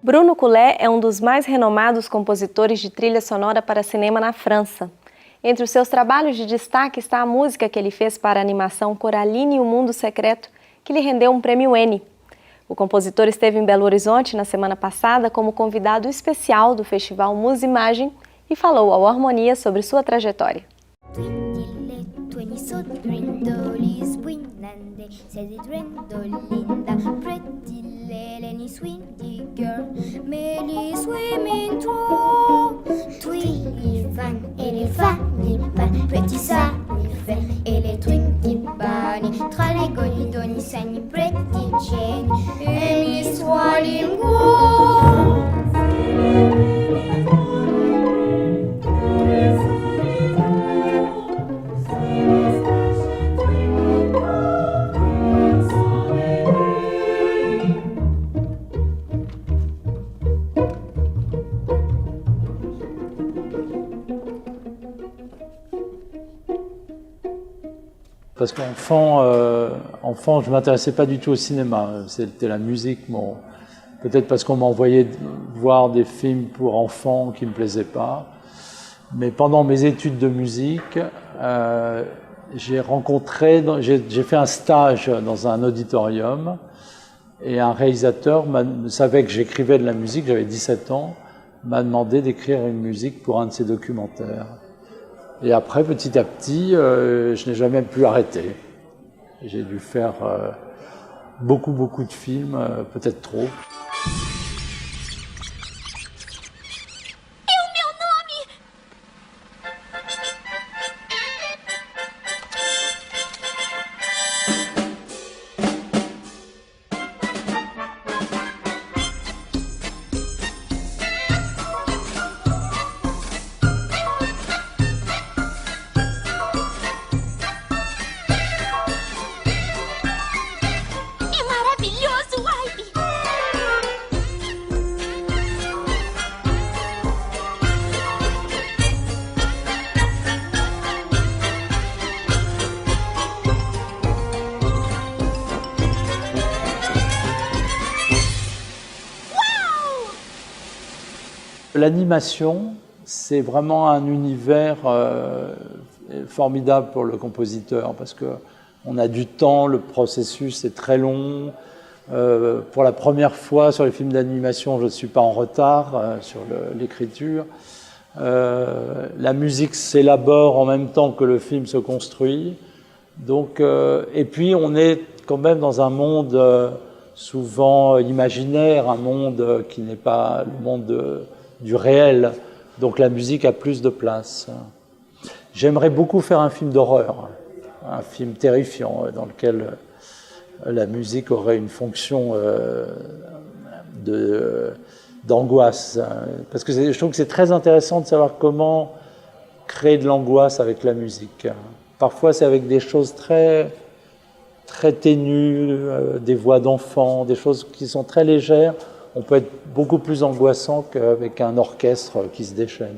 Bruno Coulet é um dos mais renomados compositores de trilha sonora para cinema na França. Entre os seus trabalhos de destaque está a música que ele fez para a animação Coraline e o Mundo Secreto, que lhe rendeu um prêmio Emmy. O compositor esteve em Belo Horizonte na semana passada como convidado especial do Festival Musimagem e falou ao Harmonia sobre sua trajetória. Parce qu'enfant, je ne m'intéressais pas du tout au cinéma. C'était la musique. Bon, peut-être parce qu'on m'envoyait voir des films pour enfants qui ne me plaisaient pas. Mais pendant mes études de musique, j'ai fait un stage dans un auditorium et un réalisateur savait que j'écrivais de la musique, j'avais 17 ans, m'a demandé d'écrire une musique pour un de ses documentaires. Et après, petit à petit, je n'ai jamais pu arrêter. J'ai dû faire beaucoup de films, peut-être trop. L'animation, c'est vraiment un univers formidable pour le compositeur parce qu'on a du temps, le processus est très long. Pour la première fois sur les films d'animation, je ne suis pas en retard sur l'écriture. La musique s'élabore en même temps que le film se construit. Donc, et puis on est quand même dans un monde souvent imaginaire, un monde qui n'est pas le monde du réel, donc la musique a plus de place. J'aimerais beaucoup faire un film d'horreur, un film terrifiant dans lequel la musique aurait une fonction d'angoisse. Parce que je trouve que c'est très intéressant de savoir comment créer de l'angoisse avec la musique. Parfois c'est avec des choses très ténues, des voix d'enfants, des choses qui sont très légères. On peut être beaucoup plus angoissant qu'avec un orchestre qui se déchaîne.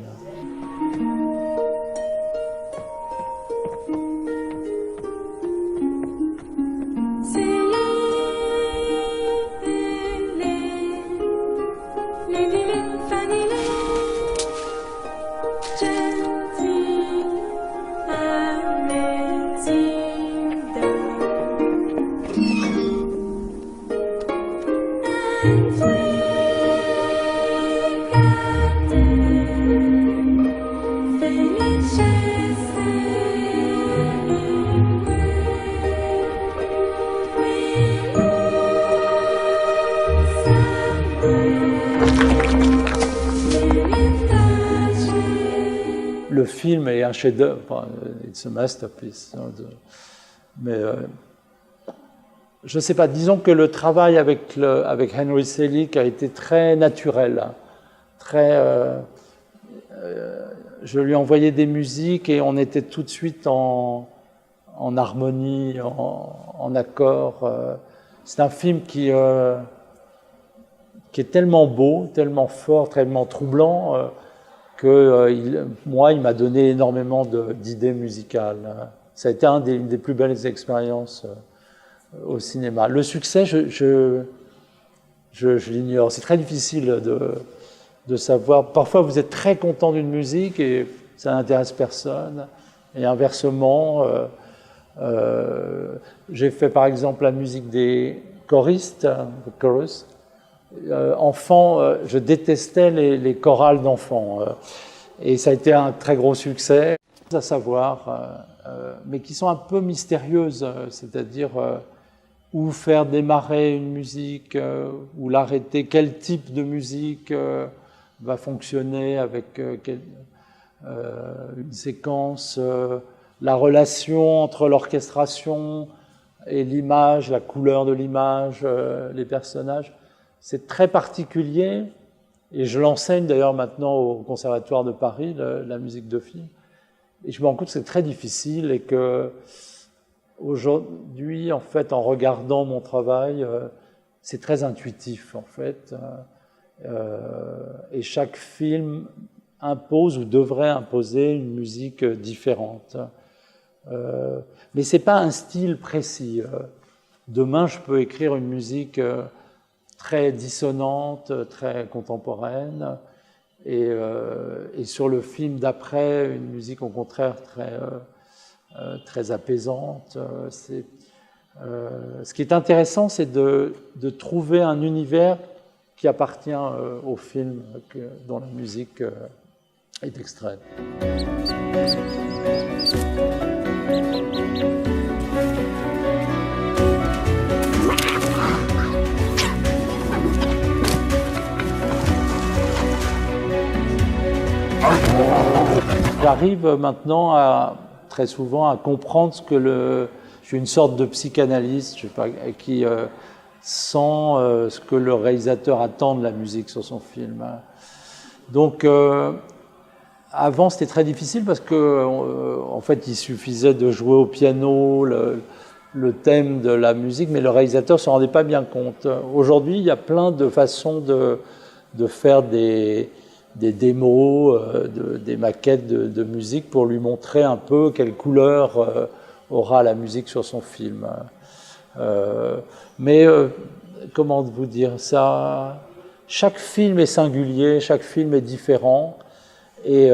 Le film est un chef-d'œuvre, it's a masterpiece. Mais je ne sais pas, disons que le travail avec Henry Selick a été très naturel. Je lui envoyais des musiques et on était tout de suite en harmonie, en accord. C'est un film qui est tellement beau, tellement fort, tellement troublant, moi, il m'a donné énormément d'idées musicales. Ça a été une des plus belles expériences au cinéma. Le succès, je l'ignore. C'est très difficile de savoir. Parfois, vous êtes très content d'une musique et ça n'intéresse personne. Et inversement, j'ai fait par exemple la musique des choristes, le chorus. Enfant, je détestais les chorales d'enfants. Et ça a été un très gros succès. À savoir, mais qui sont un peu mystérieuses, c'est-à-dire où faire démarrer une musique, ou l'arrêter, quel type de musique va fonctionner avec une séquence, la relation entre l'orchestration et l'image, la couleur de l'image, les personnages. C'est très particulier, et je l'enseigne d'ailleurs maintenant au Conservatoire de Paris, la musique de film. Et je me rends compte que c'est très difficile et que aujourd'hui, en fait, en regardant mon travail, c'est très intuitif, en fait. Et chaque film impose ou devrait imposer une musique différente. Mais c'est pas un style précis. Demain, je peux écrire une musique très dissonante, très contemporaine. Et sur le film d'après, une musique au contraire très apaisante. Ce qui est intéressant, c'est de trouver un univers qui appartient au film dont la musique est extraite. J'arrive maintenant très souvent à comprendre je suis une sorte de psychanalyste, je sais pas, qui sent ce que le réalisateur attend de la musique sur son film. Donc, avant, c'était très difficile parce que, en fait, il suffisait de jouer au piano le thème de la musique, mais le réalisateur ne s'en rendait pas bien compte. Aujourd'hui, il y a plein de façons de faire des démos, des maquettes de musique pour lui montrer un peu quelle couleur aura la musique sur son film. Mais comment vous dire ça? Chaque film est singulier, chaque film est différent. Et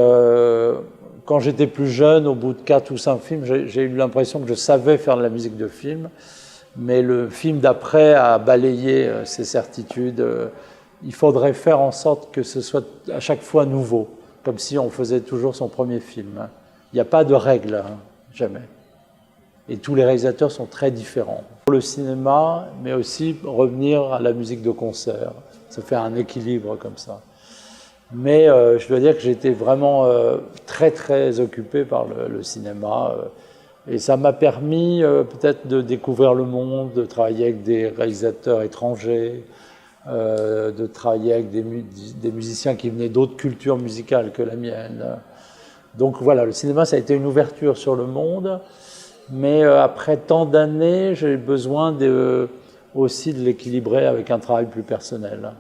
quand j'étais plus jeune, au bout de 4 ou 5 films, j'ai eu l'impression que je savais faire de la musique de film. Mais le film d'après a balayé ces certitudes. Il faudrait faire en sorte que ce soit à chaque fois nouveau, comme si on faisait toujours son premier film. Il n'y a pas de règle, jamais. Et tous les réalisateurs sont très différents. Pour le cinéma, mais aussi revenir à la musique de concert. Ça fait un équilibre comme ça. Mais je dois dire que j'ai été vraiment très très occupé par le cinéma. Et ça m'a permis peut-être de découvrir le monde, de travailler avec des réalisateurs étrangers, de travailler avec des musiciens qui venaient d'autres cultures musicales que la mienne. Donc voilà, le cinéma, ça a été une ouverture sur le monde, mais après tant d'années, j'ai besoin aussi de l'équilibrer avec un travail plus personnel.